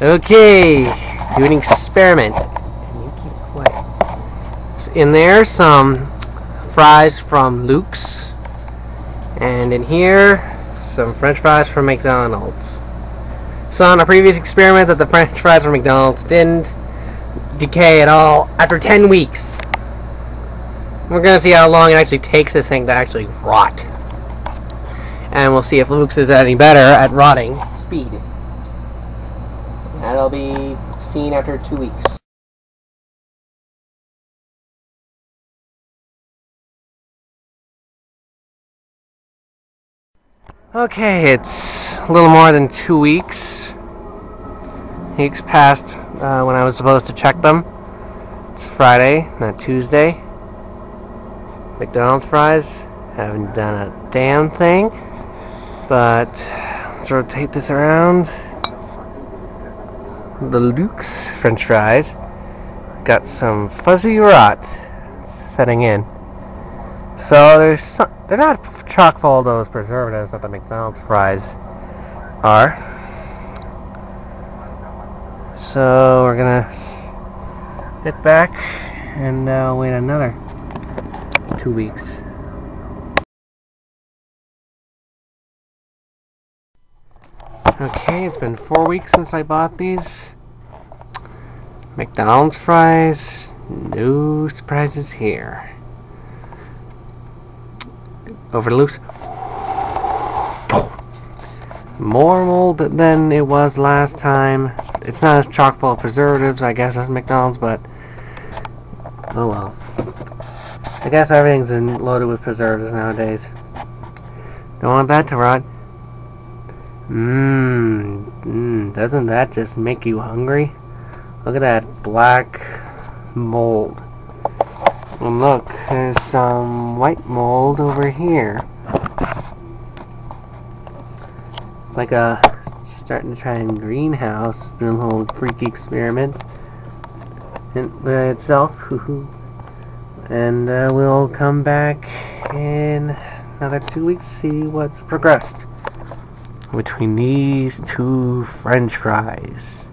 Okay, do an experiment. Can you keep quiet? In there, some fries from Lukes, and in here, some French fries from McDonald's. So on a previous experiment, that the French fries from McDonald's didn't decay at all after 10 weeks. We're gonna see how long it actually takes this thing to actually rot, and we'll see if Lukes is any better at rotting speed. That'll be seen after 2 weeks. Okay, it's a little more than 2 weeks. Weeks passed when I was supposed to check them. It's Friday, not Tuesday. McDonald's fries haven't done a damn thing. But let's rotate this around. The Lukes French fries got some fuzzy rot setting in. So they're not chock full of those preservatives that the McDonald's fries are. So we're gonna sit back and wait another 2 weeks. Okay, it's been 4 weeks since I bought these. McDonald's fries, no surprises here. Over to Lukes. More mold than it was last time. It's not as chock full of preservatives, I guess, as McDonald's, but oh well. I guess everything's loaded with preservatives nowadays. Don't want that to rot. Doesn't that just make you hungry? Look at that black mold. And look, there's some white mold over here. It's like starting to try and greenhouse, doing a little freaky experiment by itself. And we'll come back in another 2 weeks to see what's progressed between these two French fries.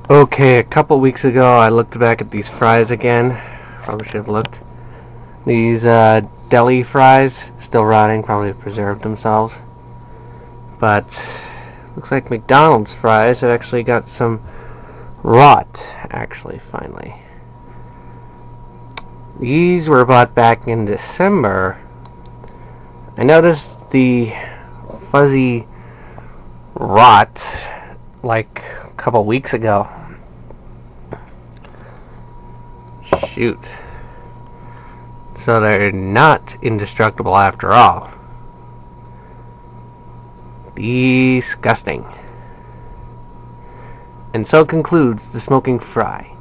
Okay, a couple weeks ago I looked back at these fries again. Probably should have looked. These deli fries, still rotting, probably preserved themselves. But looks like McDonald's fries have actually got some rot, actually, finally. These were bought back in December. I noticed the fuzzy rot like a couple weeks ago. Shoot. So they're not indestructible after all. Disgusting. And so concludes the smoking fry.